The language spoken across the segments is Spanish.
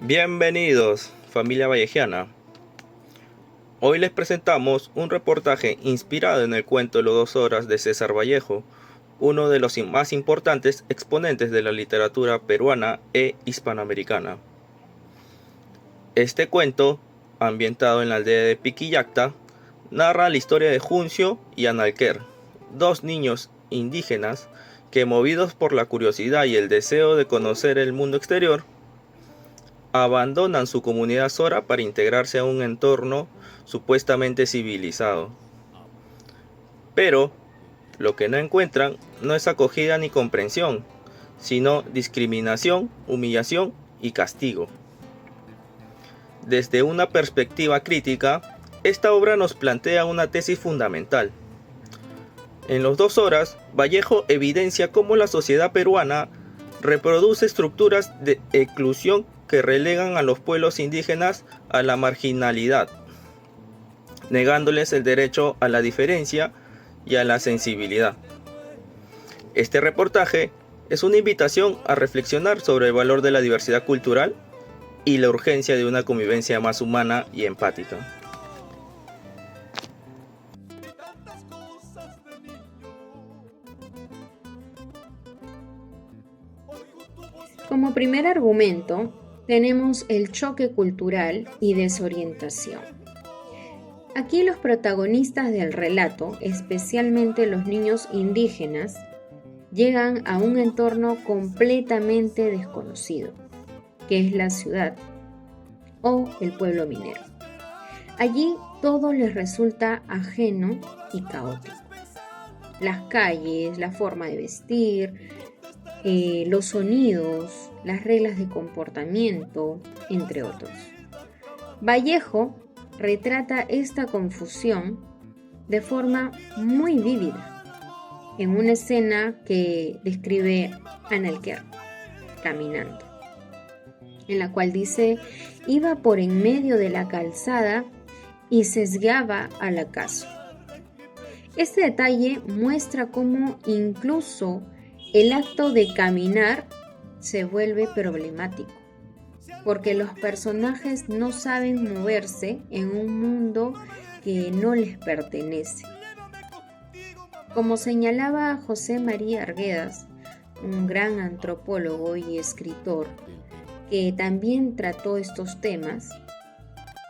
Bienvenidos, familia vallejiana. Hoy les presentamos un reportaje inspirado en el cuento Los 2 horas de César Vallejo, uno de los más importantes exponentes de la literatura peruana e hispanoamericana. Este cuento, ambientado en la aldea de Piquillacta, narra la historia de Juncio y Analquer, dos niños indígenas que, movidos por la curiosidad y el deseo de conocer el mundo exterior, abandonan su comunidad sora para integrarse a un entorno supuestamente civilizado. Pero lo que no encuentran no es acogida ni comprensión, sino discriminación, humillación y castigo. Desde una perspectiva crítica, esta obra nos plantea una tesis fundamental. En Los 2 horas, Vallejo evidencia cómo la sociedad peruana reproduce estructuras de exclusión que relegan a los pueblos indígenas a la marginalidad, negándoles el derecho a la diferencia y a la sensibilidad. Este reportaje es una invitación a reflexionar sobre el valor de la diversidad cultural y la urgencia de una convivencia más humana y empática. Como primer argumento, tenemos el choque cultural y desorientación. Aquí los protagonistas del relato, especialmente los niños indígenas, llegan a un entorno completamente desconocido, que es la ciudad o el pueblo minero. Allí todo les resulta ajeno y caótico. Las calles, la forma de vestir, los sonidos, las reglas de comportamiento, entre otros. Vallejo retrata esta confusión de forma muy vívida en una escena que describe Analquer caminando, en la cual dice: iba por en medio de la calzada y sesgaba al acaso. Este detalle muestra cómo incluso el acto de caminar se vuelve problemático, porque los personajes no saben moverse en un mundo que no les pertenece. Como señalaba José María Arguedas, un gran antropólogo y escritor que también trató estos temas,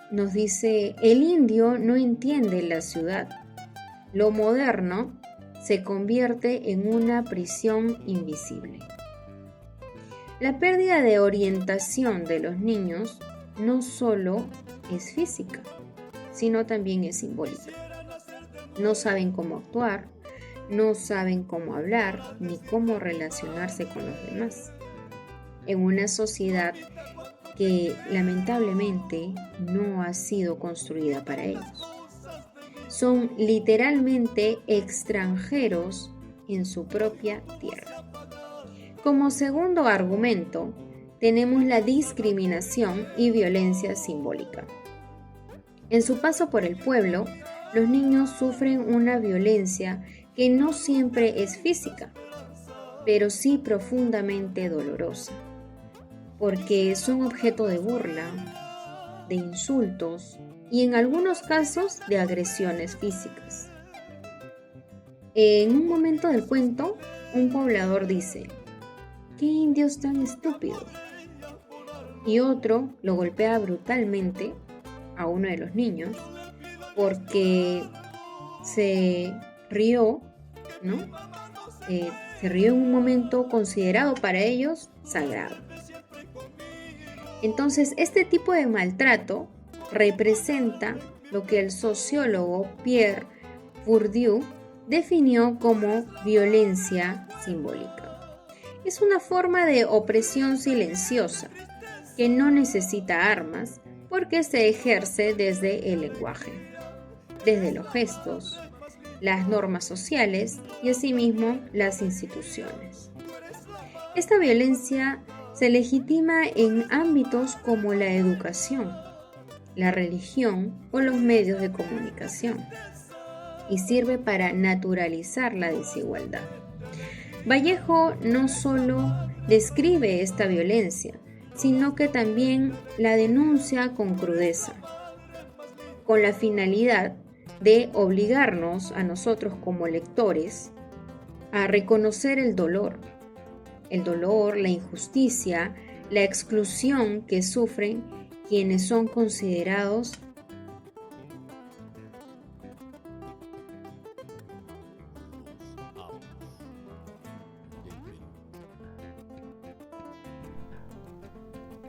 nos dice: el indio no entiende la ciudad. Lo moderno se convierte en una prisión invisible. La pérdida de orientación de los niños no solo es física, sino también es simbólica. No saben cómo actuar, no saben cómo hablar ni cómo relacionarse con los demás. En una sociedad que lamentablemente no ha sido construida para ellos. Son literalmente extranjeros en su propia tierra. Como segundo argumento, tenemos la discriminación y violencia simbólica. En su paso por el pueblo, los niños sufren una violencia que no siempre es física, pero sí profundamente dolorosa, porque son objeto de burla, de insultos y en algunos casos de agresiones físicas. En un momento del cuento, un poblador dice: ¿qué indios tan estúpidos? Y otro lo golpea brutalmente a uno de los niños porque se rió, ¿no? Se rió en un momento considerado para ellos sagrado. Entonces, este tipo de maltrato representa lo que el sociólogo Pierre Bourdieu definió como violencia simbólica. Es una forma de opresión silenciosa que no necesita armas porque se ejerce desde el lenguaje. desde los gestos, las normas sociales y asimismo las instituciones. Esta violencia se legitima en ámbitos como la educación, la religión o los medios de comunicación y sirve para naturalizar la desigualdad. Vallejo no solo describe esta violencia, sino que también la denuncia con crudeza, con la finalidad de obligarnos a nosotros como lectores a reconocer el dolor, la injusticia, la exclusión que sufren quienes son considerados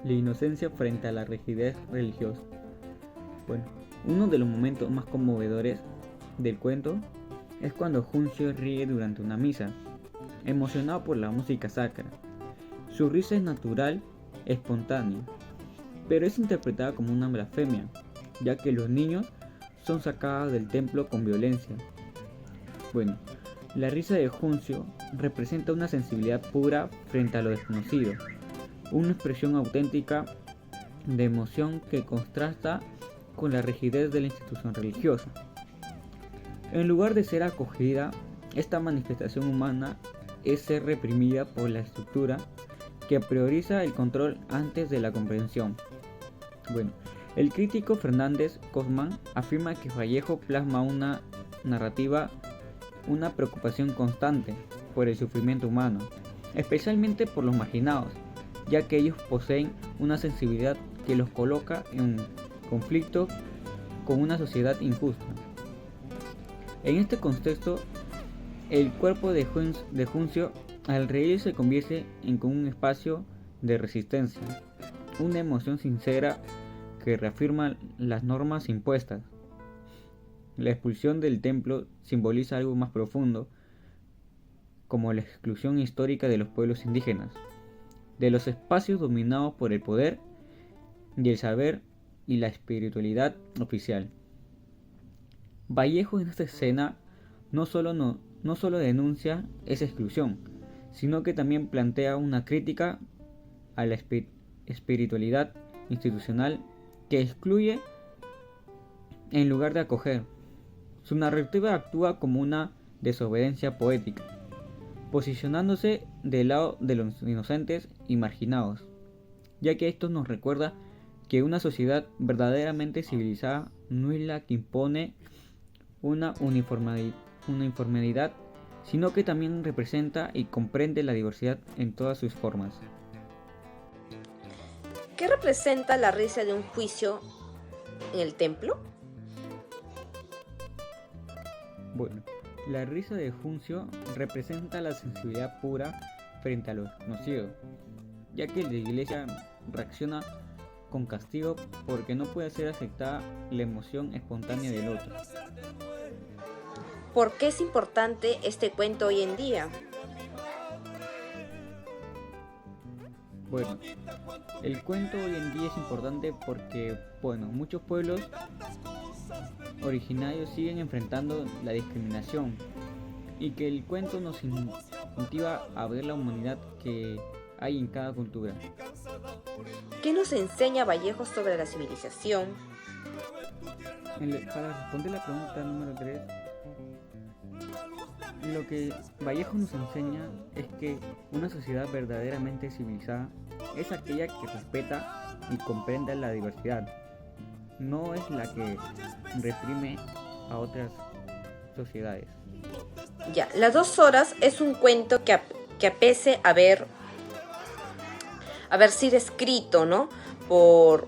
la inocencia frente a la rigidez religiosa. Bueno, uno de los momentos más conmovedores del cuento es cuando Juncio ríe durante una misa, emocionado por la música sacra. Su risa es natural, espontánea, pero es interpretada como una blasfemia, ya que los niños son sacados del templo con violencia. Bueno, la risa de Juncio representa una sensibilidad pura frente a lo desconocido, una expresión auténtica de emoción que contrasta con la rigidez de la institución religiosa. En lugar de ser acogida, esta manifestación humana es ser reprimida por la estructura que prioriza el control antes de la comprensión. Bueno, el crítico Fernández Cosman afirma que Vallejo plasma una narrativa, una preocupación constante por el sufrimiento humano, especialmente por los marginados, ya que ellos poseen una sensibilidad que los coloca en conflicto con una sociedad injusta. En este contexto, el cuerpo de Juncio al reír se convierte en un espacio de resistencia, una emoción sincera que reafirma las normas impuestas. La expulsión del templo simboliza algo más profundo, como la exclusión histórica de los pueblos indígenas, de los espacios dominados por el poder y el saber y la espiritualidad oficial. Vallejo en esta escena no solo denuncia esa exclusión, sino que también plantea una crítica a la espiritualidad institucional que excluye en lugar de acoger. Su narrativa actúa como una desobediencia poética, posicionándose del lado de los inocentes y marginados, ya que esto nos recuerda que una sociedad verdaderamente civilizada no es la que impone una uniformidad, sino que también representa y comprende la diversidad en todas sus formas. ¿Qué representa la risa de un juicio en el templo? Bueno, la risa de Juncio representa la sensibilidad pura frente a lo desconocido, ya que la iglesia reacciona con castigo porque no puede ser aceptada la emoción espontánea del otro. ¿Por qué es importante este cuento hoy en día? Bueno, el cuento hoy en día es importante porque, muchos pueblos originarios siguen enfrentando la discriminación y que el cuento nos motiva a ver la humanidad que hay en cada cultura. ¿Qué nos enseña Vallejo sobre la civilización? Para responder la pregunta número 3, lo que Vallejo nos enseña es que una sociedad verdaderamente civilizada es aquella que respeta y comprende la diversidad, no es la que reprime a otras sociedades. Ya, Las 2 horas es un cuento que pese a haber sido escrito, ¿no?, por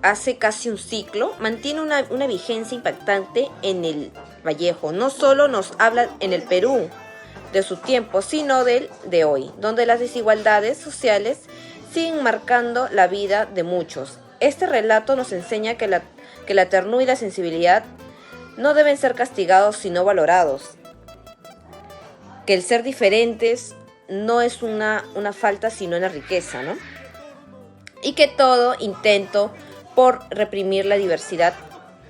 hace casi un siglo, mantiene una vigencia impactante en el Vallejo. No solo nos habla en el Perú de su tiempo, sino del de hoy, donde las desigualdades sociales siguen marcando la vida de muchos. Este relato nos enseña que la ternura y la sensibilidad no deben ser castigados sino valorados, que el ser diferentes no es una falta sino una riqueza, ¿no? Y que todo intento por reprimir la diversidad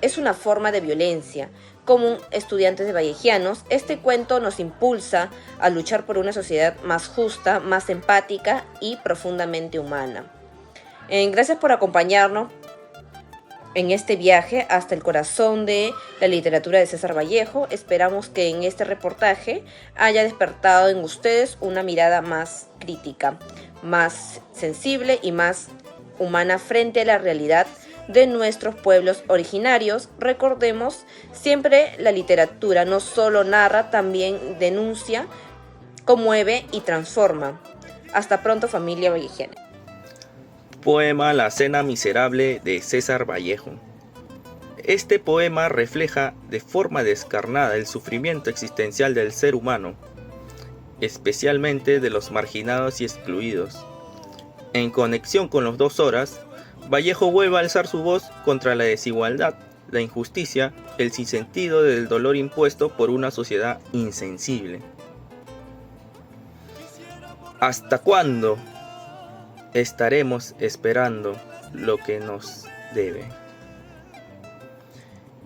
es una forma de violencia. Como estudiantes de vallejianos, este cuento nos impulsa a luchar por una sociedad más justa, más empática y profundamente humana. Gracias por acompañarnos en este viaje hasta el corazón de la literatura de César Vallejo. Esperamos que en este reportaje haya despertado en ustedes una mirada más crítica, más sensible y más humana frente a la realidad de nuestros pueblos originarios. Recordemos, siempre la literatura no solo narra, también denuncia, conmueve y transforma. Hasta pronto, familia vallejiana. Poema La Cena Miserable de César Vallejo. Este poema refleja de forma descarnada el sufrimiento existencial del ser humano, especialmente de los marginados y excluidos. En conexión con los 2 horas, Vallejo vuelve a alzar su voz contra la desigualdad, la injusticia, el sinsentido del dolor impuesto por una sociedad insensible. ¿Hasta cuándo estaremos esperando lo que nos debe?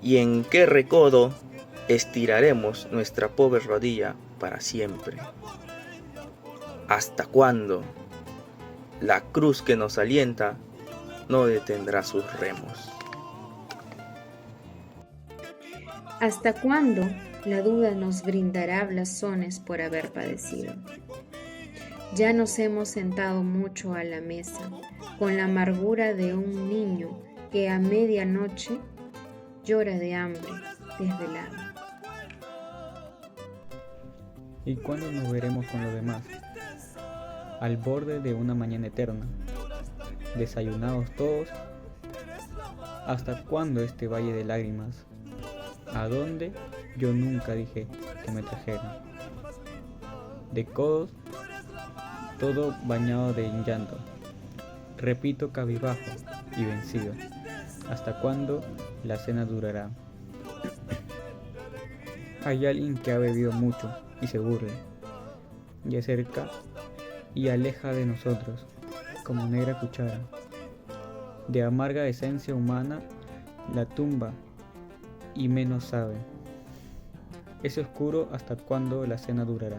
¿Y en qué recodo estiraremos nuestra pobre rodilla para siempre? ¿Hasta cuándo la cruz que nos alienta no detendrá sus remos? ¿Hasta cuándo la duda nos brindará blasones por haber padecido? Ya nos hemos sentado mucho a la mesa, con la amargura de un niño que a medianoche llora de hambre, desvelado. ¿Y cuándo nos veremos con los demás? Al borde de una mañana eterna, desayunados todos. ¿Hasta cuándo este valle de lágrimas? ¿A dónde? Yo nunca dije que me trajeran. De codos, todo bañado de llanto. Repito cabizbajo y vencido. ¿Hasta cuándo la cena durará? Hay alguien que ha bebido mucho y se burla, y acerca y aleja de nosotros, como negra cuchara, de amarga esencia humana, la tumba y menos sabe. Es oscuro hasta cuándo la cena durará.